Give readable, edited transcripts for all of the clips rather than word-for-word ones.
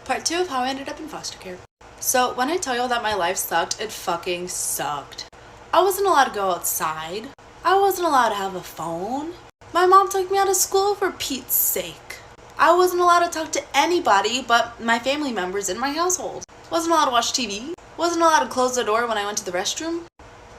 Part 2 of how I ended up in foster care. So when I tell y'all that my life sucked, it fucking sucked. I wasn't allowed to go outside. I wasn't allowed to have a phone. My mom took me out of school for Pete's sake. I wasn't allowed to talk to anybody but my family members in my household. Wasn't allowed to watch TV. Wasn't allowed to close the door when I went to the restroom.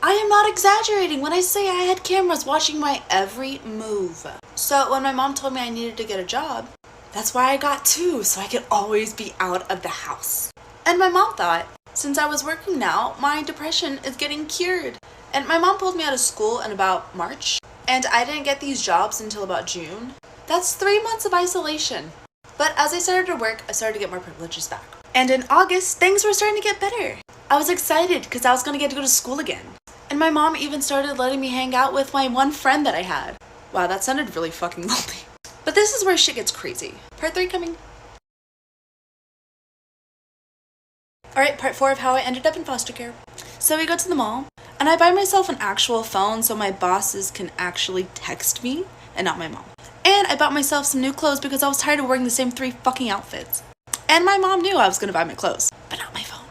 I am not exaggerating when I say I had cameras watching my every move. So when my mom told me I needed to get a job, that's why I got two, so I could always be out of the house. And my mom thought, since I was working now, my depression is getting cured. And my mom pulled me out of school in about March, and I didn't get these jobs until about June. That's 3 months of isolation. But as I started to work, I started to get more privileges back. And in August, things were starting to get better. I was excited because I was going to get to go to school again. And my mom even started letting me hang out with my one friend that I had. Wow, that sounded really fucking lonely. But this is where shit gets crazy. Part 3 coming. Alright, part 4 of how I ended up in foster care. So we go to the mall, and I buy myself an actual phone so my bosses can actually text me, and not my mom. And I bought myself some new clothes because I was tired of wearing the same 3 fucking outfits. And my mom knew I was gonna buy my clothes, but not my phone.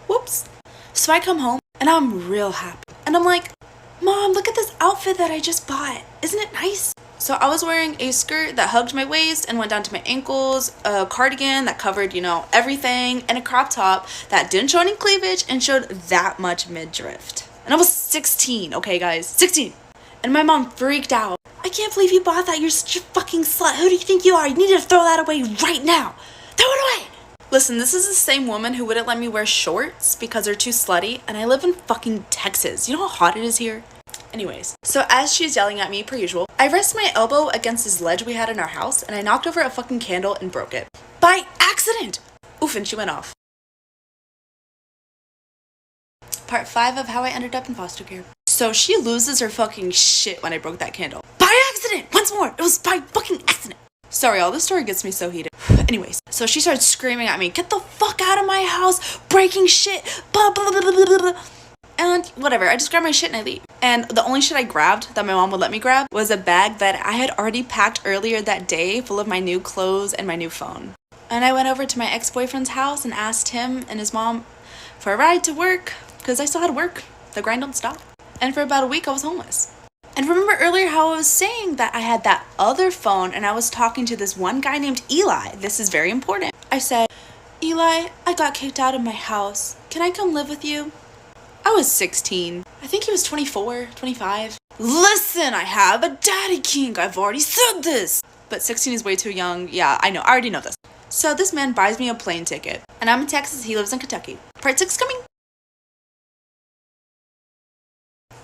Whoops. So I come home, and I'm real happy. And I'm like, Mom, look at this outfit that I just bought. Isn't it nice? So I was wearing a skirt that hugged my waist and went down to my ankles, a cardigan that covered, everything, and a crop top that didn't show any cleavage and showed that much midriff. And I was 16, okay guys, 16. And my mom freaked out. I can't believe you bought that. You're such a fucking slut. Who do you think you are? You need to throw that away right now. Throw it away. Listen, this is the same woman who wouldn't let me wear shorts because they're too slutty, and I live in fucking Texas. You know how hot it is here? Anyways, so as she's yelling at me per usual, I rest my elbow against this ledge we had in our house, and I knocked over a fucking candle and broke it. By accident! Oof, and she went off. Part 5 of how I ended up in foster care. So she loses her fucking shit when I broke that candle. By accident! Once more! It was by fucking accident! Sorry, y'all, this story gets me so heated. Anyways, so she started screaming at me, get the fuck out of my house, breaking shit, blah, blah, blah, blah, blah, blah. And whatever, I just grabbed my shit and I leave. And the only shit I grabbed that my mom would let me grab was a bag that I had already packed earlier that day full of my new clothes and my new phone. And I went over to my ex-boyfriend's house and asked him and his mom for a ride to work because I still had to work. The grind don't stop. And for about a week I was homeless. And remember earlier how I was saying that I had that other phone and I was talking to this one guy named Eli. This is very important. I said, Eli, I got kicked out of my house. Can I come live with you? I was 16. I think he was 24, 25. Listen, I have a daddy kink. I've already said this. But 16 is way too young. Yeah, I know. I already know this. So this man buys me a plane ticket. And I'm in Texas. He lives in Kentucky. Part 6 coming.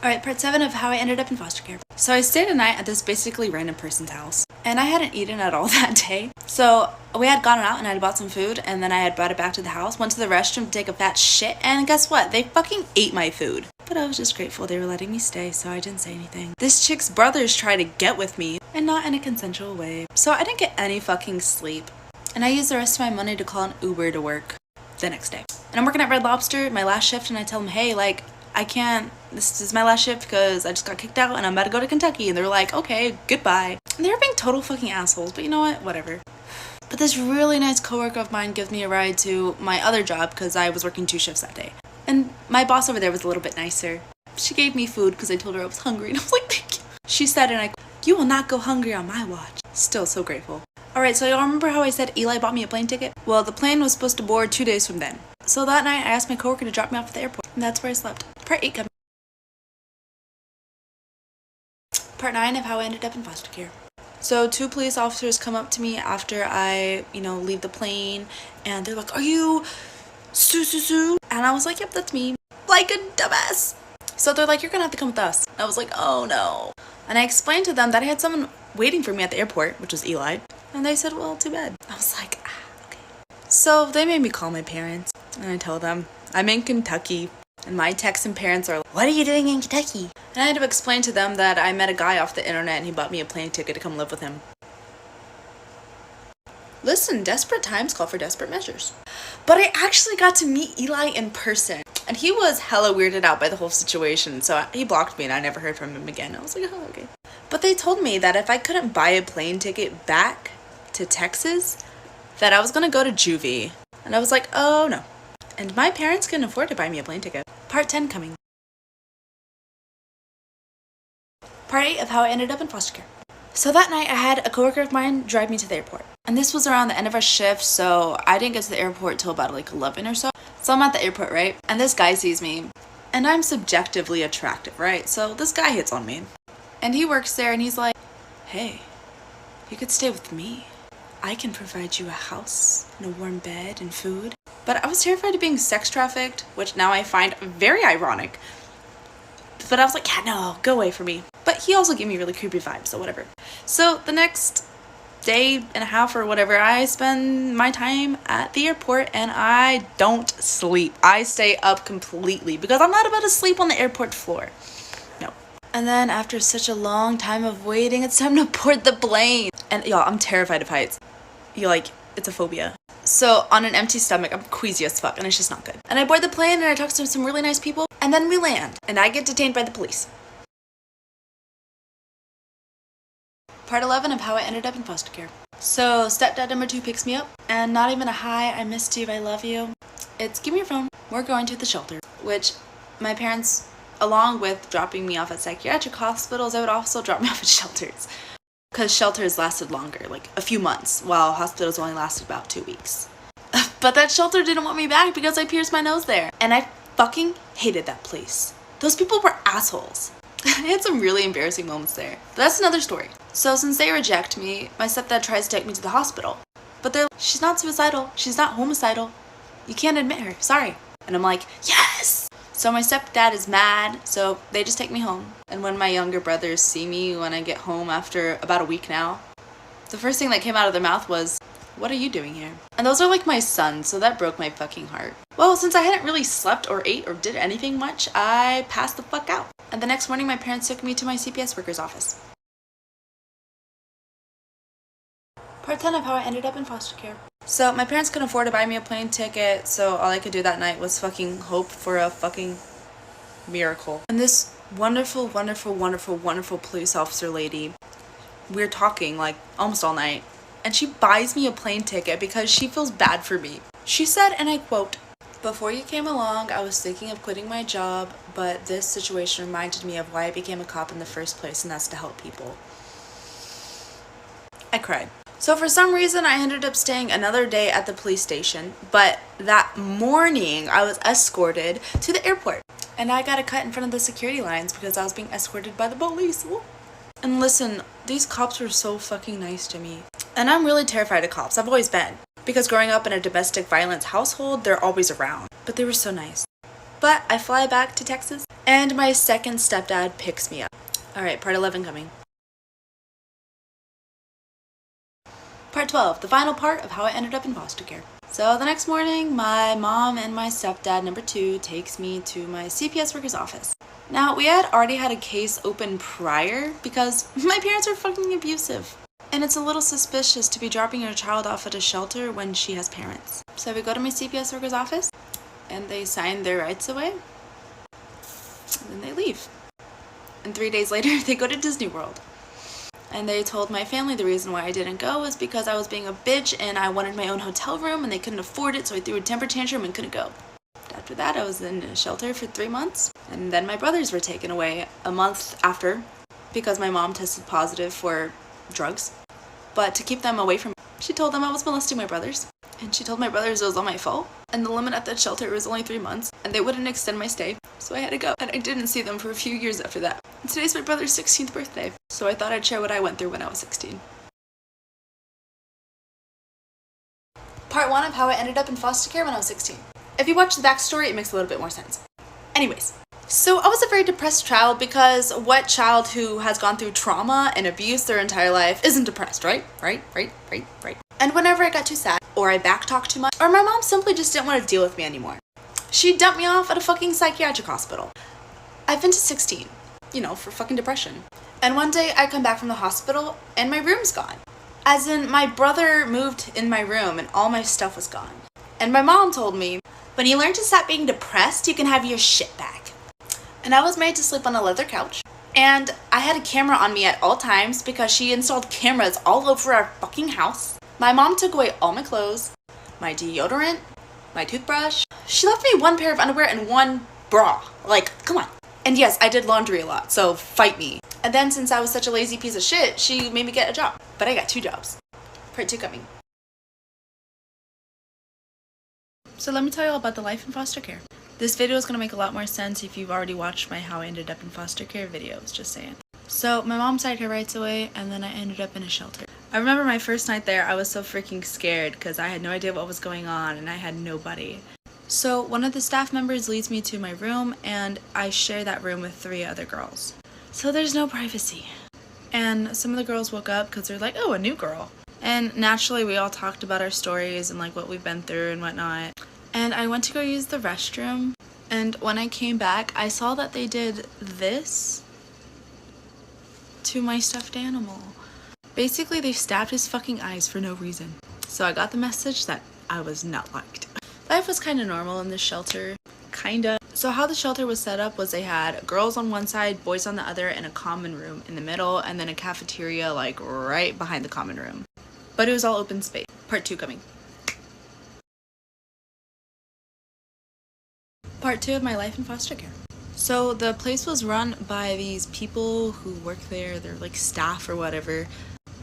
Alright, part 7 of how I ended up in foster care. So I stayed a night at this basically random person's house. And I hadn't eaten at all that day. So we had gone out and I had bought some food. And then I had brought it back to the house. Went to the restroom to take a fat shit. And guess what? They fucking ate my food. But I was just grateful they were letting me stay. So I didn't say anything. This chick's brothers tried to get with me. And not in a consensual way. So I didn't get any fucking sleep. And I used the rest of my money to call an Uber to work the next day. And I'm working at Red Lobster, my last shift. And I tell them, hey, I can't, this is my last shift because I just got kicked out and I'm about to go to Kentucky. And they're like, okay, goodbye. And they were being total fucking assholes, but you know what? Whatever. But this really nice coworker of mine gives me a ride to my other job because I was working 2 shifts that day. And my boss over there was a little bit nicer. She gave me food because I told her I was hungry and I was like, thank you. She said, and you will not go hungry on my watch. Still so grateful. Alright, so y'all remember how I said Eli bought me a plane ticket? Well, the plane was supposed to board 2 days from then. So that night I asked my coworker to drop me off at the airport. And that's where I slept. Part 8 coming. Part 9 of how I ended up in foster care. So 2 police officers come up to me after I, leave the plane. And they're like, are you Sue? And I was like, yep, that's me. Like a dumbass. So they're like, you're gonna have to come with us. And I was like, oh no. And I explained to them that I had someone waiting for me at the airport, which was Eli. And they said, well, too bad. I was like, okay. So they made me call my parents. And I told them, I'm in Kentucky. And my Texan parents are like, what are you doing in Kentucky? And I had to explain to them that I met a guy off the internet and he bought me a plane ticket to come live with him. Listen, desperate times call for desperate measures. But I actually got to meet Eli in person. And he was hella weirded out by the whole situation. So he blocked me and I never heard from him again. I was like, oh, okay. But they told me that if I couldn't buy a plane ticket back to Texas, that I was going to go to juvie. And I was like, oh no. And my parents couldn't afford to buy me a plane ticket. Part 10 coming. Part 8 of how I ended up in foster care. So that night I had a coworker of mine drive me to the airport. And this was around the end of our shift, so I didn't get to the airport till about like 11 or so. So I'm at the airport, right? And this guy sees me. And I'm subjectively attractive, right? So this guy hits on me. And he works there and he's like, hey, you could stay with me. I can provide you a house and a warm bed and food. But I was terrified of being sex trafficked, which now I find very ironic. But I was like, yeah, no, go away from me. But he also gave me really creepy vibes, so whatever. So the next day and a half or whatever, I spend my time at the airport and I don't sleep. I stay up completely because I'm not about to sleep on the airport floor. No. And then after such a long time of waiting, it's time to board the plane. And y'all, I'm terrified of heights. It's a phobia. So on an empty stomach, I'm queasy as fuck and it's just not good. And I board the plane and I talk to some really nice people and then we land and I get detained by the police. Part 11 of how I ended up in foster care. So stepdad number 2 picks me up and not even a hi, I missed you, I love you. It's give me your phone. We're going to the shelter, which my parents, along with dropping me off at psychiatric hospitals, they would also drop me off at shelters. Because shelters lasted longer, like a few months, while hospitals only lasted about 2 weeks. But that shelter didn't want me back because I pierced my nose there. And I fucking hated that place. Those people were assholes. I had some really embarrassing moments there. But that's another story. So since they reject me, my stepdad tries to take me to the hospital. But they're like, she's not suicidal. She's not homicidal. You can't admit her. Sorry. And I'm like, yes! So my stepdad is mad, so they just take me home. And when my younger brothers see me when I get home after about a week now, the first thing that came out of their mouth was, what are you doing here? And those are like my sons, so that broke my fucking heart. Well, since I hadn't really slept or ate or did anything much, I passed the fuck out. And the next morning, my parents took me to my CPS worker's office. Part 10 of how I ended up in foster care. So my parents couldn't afford to buy me a plane ticket, so all I could do that night was fucking hope for a fucking miracle. And this wonderful, wonderful, wonderful, wonderful police officer lady, we're talking like almost all night, and she buys me a plane ticket because she feels bad for me. She said, and I quote, "Before you came along, I was thinking of quitting my job, but this situation reminded me of why I became a cop in the first place, and that's to help people." I cried. So for some reason, I ended up staying another day at the police station, but that morning, I was escorted to the airport. And I got a cut in front of the security lines because I was being escorted by the police. And listen, these cops were so fucking nice to me. And I'm really terrified of cops. I've always been. Because growing up in a domestic violence household, they're always around. But they were so nice. But I fly back to Texas, and my second stepdad picks me up. Alright, part 11 coming. Part 12, the final part of how I ended up in foster care. So the next morning, my mom and my stepdad, number 2, takes me to my CPS worker's office. Now, we had already had a case open prior because my parents are fucking abusive. And it's a little suspicious to be dropping your child off at a shelter when she has parents. So we go to my CPS worker's office, and they sign their rights away, and then they leave. And 3 days later, they go to Disney World. And they told my family the reason why I didn't go was because I was being a bitch and I wanted my own hotel room and they couldn't afford it, so I threw a temper tantrum and couldn't go. After that, I was in a shelter for 3 months. And then my brothers were taken away a month after because my mom tested positive for drugs. But to keep them away from me, she told them I was molesting my brothers. And she told my brothers it was all my fault. And the limit at that shelter was only 3 months. And they wouldn't extend my stay. So I had to go. And I didn't see them for a few years after that. And today's my brother's 16th birthday. So I thought I'd share what I went through when I was 16. Part 1 of how I ended up in foster care when I was 16. If you watch the backstory, it makes a little bit more sense. Anyways. So I was a very depressed child because what child who has gone through trauma and abuse their entire life isn't depressed, right? Right. And whenever I got too sad, or I backtalked too much, or my mom simply just didn't want to deal with me anymore, she dumped me off at a fucking psychiatric hospital. I've been to 16, for fucking depression. And one day I come back from the hospital and my room's gone. As in, my brother moved in my room and all my stuff was gone. And my mom told me, when you learn to stop being depressed, you can have your shit back. And I was made to sleep on a leather couch. And I had a camera on me at all times because she installed cameras all over our fucking house. My mom took away all my clothes, my deodorant, my toothbrush. She left me one pair of underwear and one bra. Like, come on. And yes, I did laundry a lot, so fight me. And then since I was such a lazy piece of shit, she made me get a job. But I got 2 jobs. Part 2 coming. So let me tell you all about the life in foster care. This video is going to make a lot more sense if you've already watched my How I Ended Up in Foster Care videos, just saying. So my mom signed her rights away and then I ended up in a shelter. I remember my first night there, I was so freaking scared because I had no idea what was going on and I had nobody. So one of the staff members leads me to my room and I share that room with 3 other girls. So there's no privacy. And some of the girls woke up because they're like, oh, a new girl. And naturally we all talked about our stories and like what we've been through and whatnot. And I went to go use the restroom, and when I came back, I saw that they did this to my stuffed animal. Basically, they stabbed his fucking eyes for no reason. So I got the message that I was not liked. Life was kind of normal in this shelter. Kinda. So how the shelter was set up was they had girls on one side, boys on the other, and a common room in the middle, and then a cafeteria like right behind the common room. But it was all open space. Part 2 coming. Part 2 of my life in foster care. So the place was run by these people who work there, they're like staff or whatever,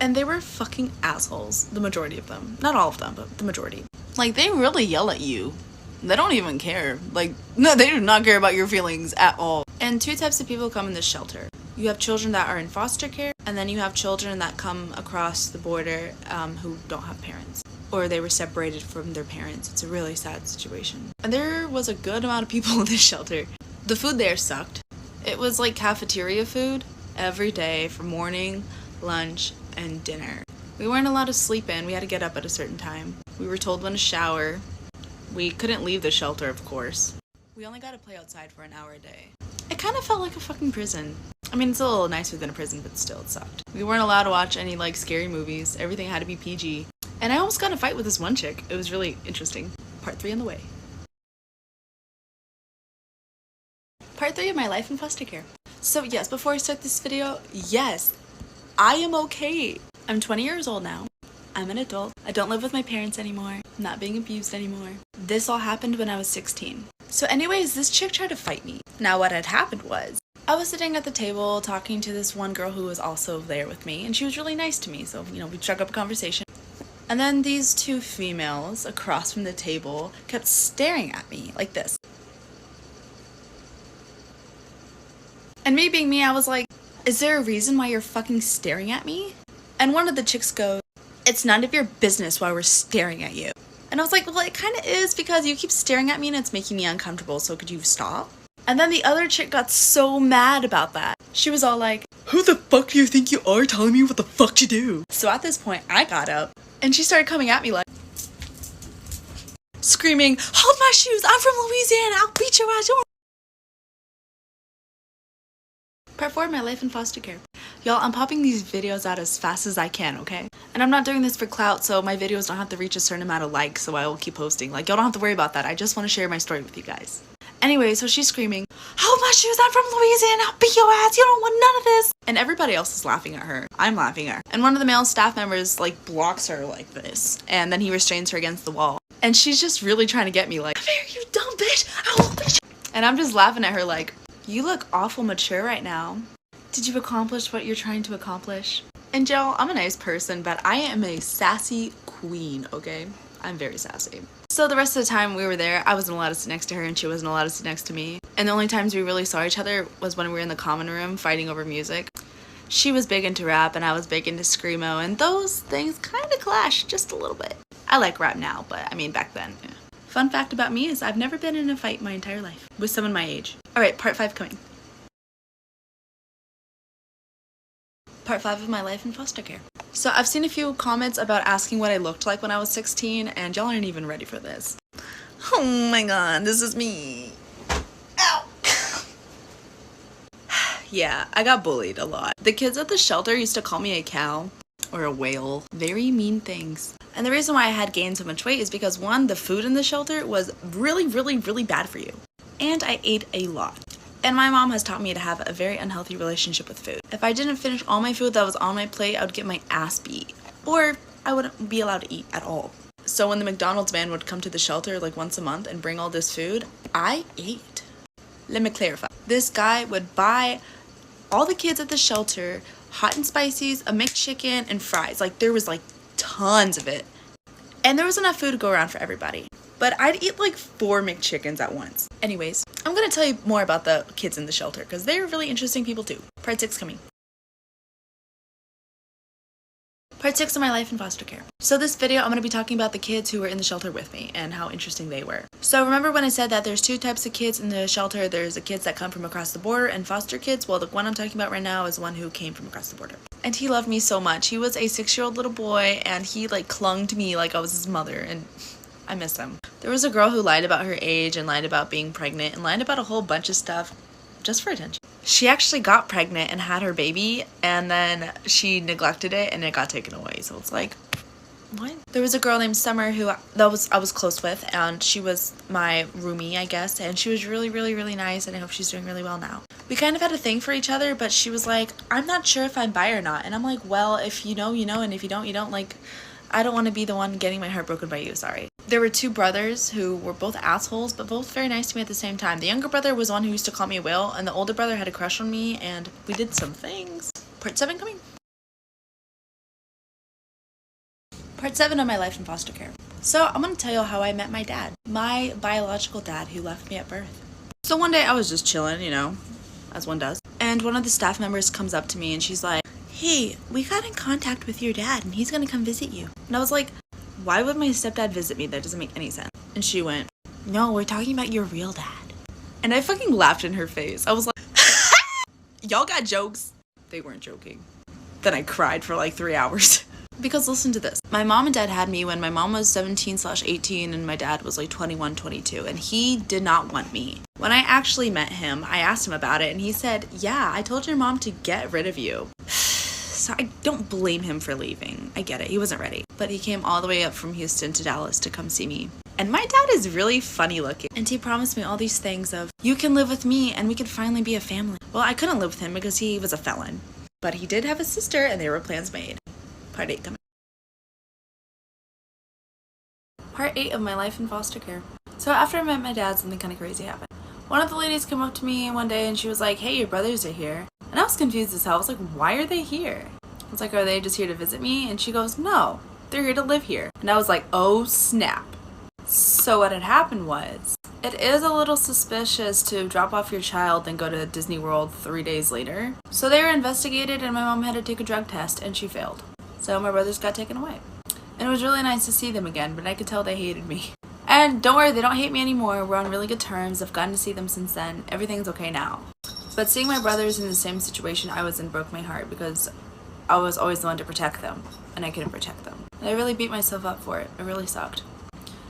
and they were fucking assholes, the majority of them. Not all of them, but the majority. Like, they really yell at you. They don't even care. Like, no, they do not care about your feelings at all. And 2 types of people come in this shelter. You have children that are in foster care, and then you have children that come across the border who don't have parents. Or they were separated from their parents. It's a really sad situation. And there was a good amount of people in this shelter. The food there sucked. It was like cafeteria food every day for morning, lunch, and dinner. We weren't allowed to sleep in. We had to get up at a certain time. We were told when to shower. We couldn't leave the shelter, of course. We only got to play outside for an hour a day. It kind of felt like a fucking prison. I mean, it's a little nicer than a prison, but still, it sucked. We weren't allowed to watch any like scary movies. Everything had to be PG. And I almost got in a fight with this one chick. It was really interesting. Part 3 on the way. Part 3 of my life in foster care. So yes, before I start this video, yes, I am okay. I'm 20 years old now. I'm an adult. I don't live with my parents anymore. I'm not being abused anymore. This all happened when I was 16. So anyways, this chick tried to fight me. Now what had happened was, I was sitting at the table talking to this one girl who was also there with me, and she was really nice to me, so, you know, we struck up a conversation. And then these 2 females across from the table kept staring at me like this. And me being me, I was like, is there a reason why you're fucking staring at me? And one of the chicks goes, it's none of your business why we're staring at you. And I was like, well, it kind of is because you keep staring at me and it's making me uncomfortable, so could you stop? And then the other chick got so mad about that. She was all like, who the fuck do you think you are telling me what the fuck to do? So at this point, I got up and she started coming at me like, screaming, hold my shoes, I'm from Louisiana, I'll beat your ass. Part 4 of my life in foster care. Y'all, I'm popping these videos out as fast as I can, okay? And I'm not doing this for clout, so my videos don't have to reach a certain amount of likes, so I will keep posting. Like, y'all don't have to worry about that. I just want to share my story with you guys. Anyway, so she's screaming, hold my shoes, I'm from Louisiana, I'll beat your ass, you don't want none of this. And everybody else is laughing at her. I'm laughing at her. And one of the male staff members, like, blocks her like this. And then he restrains her against the wall. And she's just really trying to get me like, come here, you dumb bitch, I will beat you. And I'm just laughing at her like, you look awful mature right now. Did you accomplish what you're trying to accomplish? And y'all, I'm a nice person, but I am a sassy queen, okay? I'm very sassy. So the rest of the time we were there, I wasn't allowed to sit next to her and she wasn't allowed to sit next to me. And the only times we really saw each other was when we were in the common room fighting over music. She was big into rap and I was big into screamo, and those things kind of clashed just a little bit. I like rap now, but I mean back then, yeah. Fun fact about me is I've never been in a fight my entire life with someone my age. Alright, part 5 coming. Part 5 of my life in foster care. So I've seen a few comments about asking what I looked like when I was 16, and y'all aren't even ready for this. Oh my god, this is me. Ow! Yeah, I got bullied a lot. The kids at the shelter used to call me a cow or a whale. Very mean things. And the reason why I had gained so much weight is because 1, the food in the shelter was really, really, really bad for you. And I ate a lot. And my mom has taught me to have a very unhealthy relationship with food. If I didn't finish all my food that was on my plate, I would get my ass beat. Or I wouldn't be allowed to eat at all. So when the McDonald's man would come to the shelter like once a month and bring all this food, I ate. Let me clarify. This guy would buy all the kids at the shelter hot and spices, a McChicken, and fries. Like, there was like tons of it. And there was enough food to go around for everybody. But I'd eat like 4 McChickens at once. Anyways, I'm going to tell you more about the kids in the shelter because they're really interesting people too. Part 6 coming. Part 6 of my life in foster care. So this video, I'm going to be talking about the kids who were in the shelter with me and how interesting they were. So remember when I said that there's 2 types of kids in the shelter? There's the kids that come from across the border and foster kids. Well, the one I'm talking about right now is one who came from across the border. And he loved me so much. He was a 6-year-old little boy and he like clung to me like I was his mother, and I miss him. There was a girl who lied about her age and lied about being pregnant and lied about a whole bunch of stuff just for attention. She actually got pregnant and had her baby, and then she neglected it and it got taken away. So it's like, what? There was a girl named Summer who I was close with, and she was my roomie, I guess, and she was really, really, really nice, and I hope she's doing really well now. We kind of had a thing for each other, but she was like, I'm not sure if I'm bi or not. And I'm like, well, if you know, you know, and if you don't, you don't. Like, I don't want to be the one getting my heart broken by you, sorry. There were 2 brothers who were both assholes, but both very nice to me at the same time. The younger brother was one who used to call me a whale, and the older brother had a crush on me, and we did some things. Part 7 coming. Part 7 of my life in foster care. So I'm going to tell you how I met my dad. My biological dad who left me at birth. So one day I was just chilling, you know, as one does. And one of the staff members comes up to me and she's like, hey, we got in contact with your dad and he's going to come visit you. And I was like, why would my stepdad visit me? That doesn't make any sense. And she went, no, we're talking about your real dad. And I fucking laughed in her face. I was like, y'all got jokes? They weren't joking. Then I cried for like 3 hours. Because listen to this. My mom and dad had me when my mom was 17/18 and my dad was like 21, 22. And he did not want me. When I actually met him, I asked him about it and he said, yeah, I told your mom to get rid of you. So I don't blame him for leaving. I get it. He wasn't ready. But he came all the way up from Houston to Dallas to come see me. And my dad is really funny looking. And he promised me all these things of, you can live with me and we could finally be a family. Well, I couldn't live with him because he was a felon. But he did have a sister and there were plans made. Part 8 coming. Part 8 of my life in foster care. So after I met my dad, something kind of crazy happened. One of the ladies came up to me one day and she was like, hey, your brothers are here. And I was confused as hell. I was like, why are they here? I was like, are they just here to visit me? And she goes, no, they're here to live here. And I was like, oh snap. So what had happened was, it is a little suspicious to drop off your child and go to Disney World 3 days later. So they were investigated and my mom had to take a drug test and she failed. So my brothers got taken away. And it was really nice to see them again, but I could tell they hated me. And don't worry, they don't hate me anymore. We're on really good terms. I've gotten to see them since then. Everything's okay now. But seeing my brothers in the same situation I was in broke my heart because I was always the one to protect them, and I couldn't protect them. And I really beat myself up for it. It really sucked.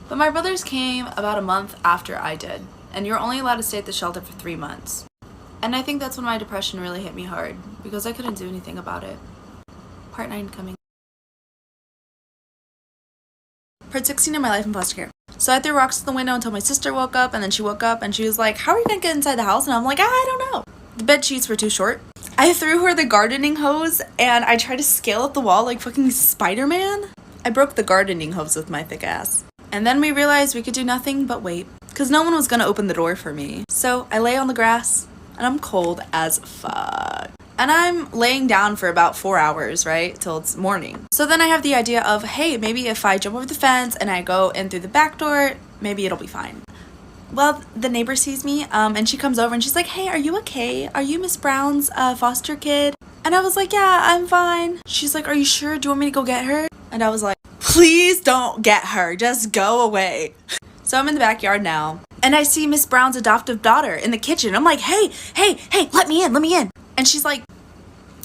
But my brothers came about a month after I did, and you're only allowed to stay at the shelter for 3 months. And I think that's when my depression really hit me hard, because I couldn't do anything about it. Part 9 coming. Part 16 of my life in foster care. So I threw rocks at the window until my sister woke up, and then she woke up and she was like, how are you gonna get inside the house? And I'm like, I don't know. The bed sheets were too short. I threw her the gardening hose and I tried to scale up the wall like fucking Spider-Man. I broke the gardening hose with my thick ass. And then we realized we could do nothing but wait, because no one was gonna open the door for me. So I lay on the grass and I'm cold as fuck. And I'm laying down for about 4 hours, right? Till it's morning. So then I have the idea of, hey, maybe if I jump over the fence and I go in through the back door, maybe it'll be fine. Well, the neighbor sees me and she comes over and she's like, hey, are you okay? Are you Miss Brown's foster kid? And I was like, yeah, I'm fine. She's like, are you sure? Do you want me to go get her? And I was like, please don't get her. Just go away. So I'm in the backyard now and I see Miss Brown's adoptive daughter in the kitchen. I'm like, hey, let me in. And she's like,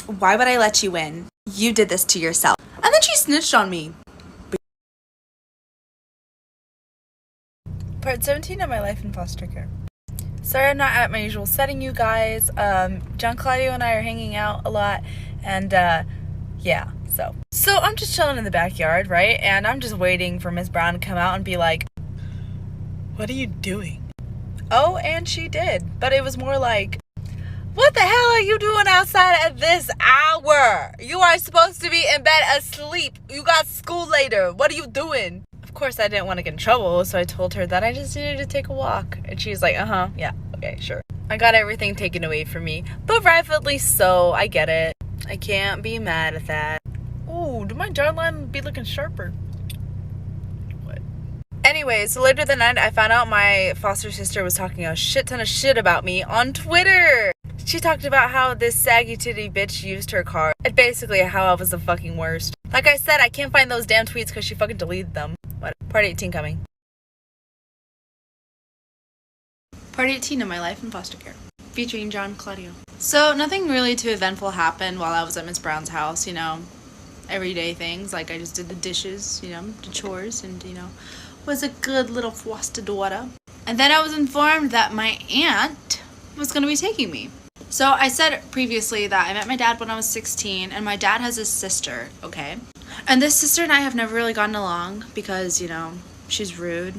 why would I let you in? You did this to yourself. And then she snitched on me. Part 17 of my life in foster care. Sorry I'm not at my usual setting, you guys. John Claudio and I are hanging out a lot. And yeah, so I'm just chilling in the backyard, right? And I'm just waiting for Miss Brown to come out and be like, what are you doing? Oh, and she did. But it was more like, what the hell are you doing outside at this hour? You are supposed to be in bed asleep. You got school later. What are you doing? Of course, I didn't want to get in trouble, so I told her that I just needed to take a walk. And she was like, yeah, okay, sure. I got everything taken away from me, but rightfully so. I get it. I can't be mad at that. Ooh, do my jawline be looking sharper? What? Anyways, so later that night, I found out my foster sister was talking a shit ton of shit about me on Twitter. She talked about how this saggy titty bitch used her car, and basically how I was the fucking worst. Like I said, I can't find those damn tweets because she fucking deleted them. What? Part 18 coming. Part 18 of my life in foster care, featuring John Claudio. So nothing really too eventful happened while I was at Miss Brown's house, you know, everyday things. Like I just did the dishes, you know, the chores, and, you know, was a good little foster daughter. And then I was informed that my aunt was going to be taking me. So I said previously that I met my dad when I was 16, and my dad has a sister, okay? And this sister and I have never really gotten along because, you know, she's rude.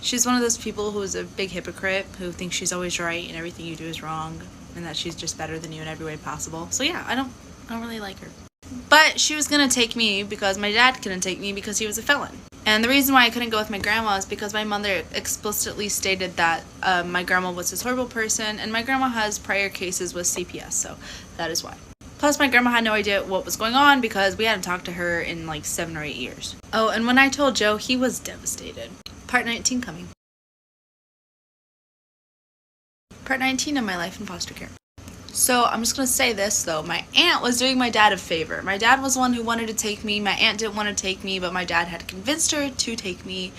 She's one of those people who is a big hypocrite, who thinks she's always right and everything you do is wrong, and that she's just better than you in every way possible. So yeah, I don't really like her. But she was gonna take me because my dad couldn't take me because he was a felon. And the reason why I couldn't go with my grandma is because my mother explicitly stated that my grandma was this horrible person, and my grandma has prior cases with CPS, so that is why. Plus, my grandma had no idea what was going on because we hadn't talked to her in like 7 or 8 years. Oh, and when I told Joe, he was devastated. Part 19 coming. Part 19 of my life in foster care. So I'm just going to say this though, my aunt was doing my dad a favor. My dad was the one who wanted to take me. My aunt didn't want to take me, but my dad had convinced her to take me.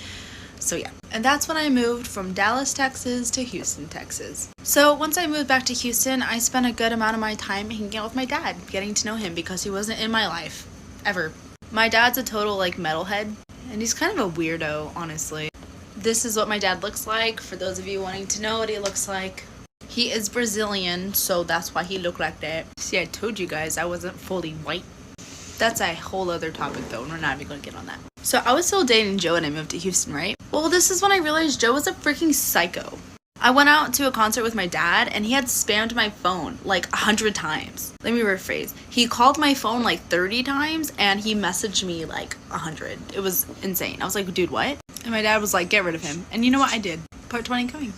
So yeah. And that's when I moved from Dallas, Texas to Houston, Texas. So once I moved back to Houston, I spent a good amount of my time hanging out with my dad, getting to know him because he wasn't in my life. Ever. My dad's a total like metalhead, and he's kind of a weirdo, honestly. This is what my dad looks like, for those of you wanting to know what he looks like. He is Brazilian, so that's why he looked like that. See, I told you guys I wasn't fully white. That's a whole other topic though, and we're not even going to get on that. So I was still dating Joe when I moved to Houston, right? Well, this is when I realized Joe was a freaking psycho. I went out to a concert with my dad, and he had spammed my phone like 100 times. Let me rephrase. He called my phone like 30 times, and he messaged me like 100. It was insane. I was like, dude, what? And my dad was like, get rid of him. And you know what? I did. Part 20 coming.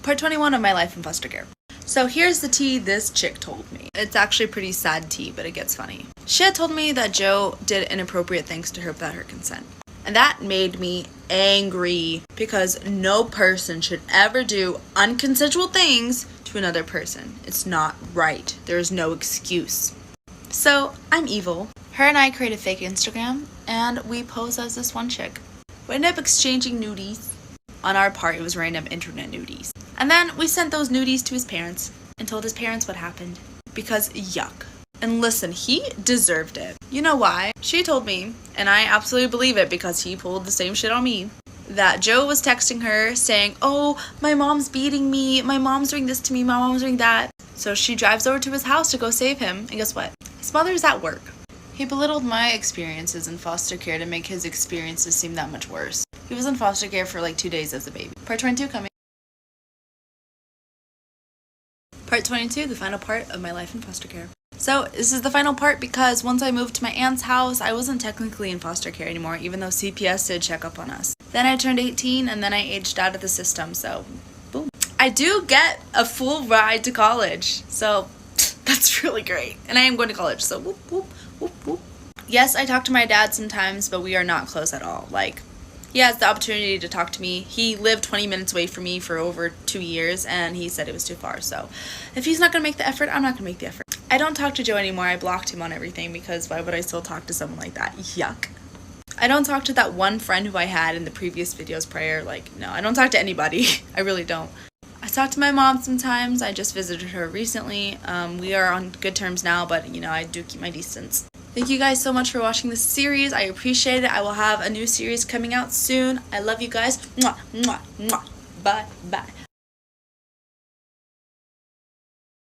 Part 21 of my life in foster care. So here's the tea this chick told me. It's actually pretty sad tea, but it gets funny. She had told me that Joe did inappropriate things to her without her consent. And that made me angry because no person should ever do unconsensual things to another person. It's not right. There is no excuse. So I'm evil. Her and I create a fake Instagram, and we pose as this one chick. We ended up exchanging nudies. On our part, it was random internet nudies. And then we sent those nudies to his parents and told his parents what happened. Because yuck. And listen, he deserved it. You know why? She told me, and I absolutely believe it because he pulled the same shit on me, that Joe was texting her saying, oh, my mom's beating me, my mom's doing this to me, my mom's doing that. So she drives over to his house to go save him, and guess what? His mother's at work. He belittled my experiences in foster care to make his experiences seem that much worse. He was in foster care for like 2 days as a baby. Part 22 coming. Part 22, the final part of my life in foster care. So this is the final part because once I moved to my aunt's house, I wasn't technically in foster care anymore, even though CPS did check up on us. Then I turned 18 and then I aged out of the system, so boom. I do get a full ride to college, so that's really great. And I am going to college, so whoop, whoop, whoop, whoop. Yes, I talk to my dad sometimes, but we are not close at all. Like, he has the opportunity to talk to me. He lived 20 minutes away from me for over 2 years, and he said it was too far. So if he's not going to make the effort, I'm not going to make the effort. I don't talk to Joe anymore. I blocked him on everything because why would I still talk to someone like that? Yuck. I don't talk to that one friend who I had in the previous videos prior. Like, no, I don't talk to anybody. I really don't. I talk to my mom sometimes. I just visited her recently. We are on good terms now, but, you know, I do keep my distance. Thank you guys so much for watching this series. I appreciate it. I will have a new series coming out soon. I love you guys. Mwah, mwah, mwah. Bye, bye.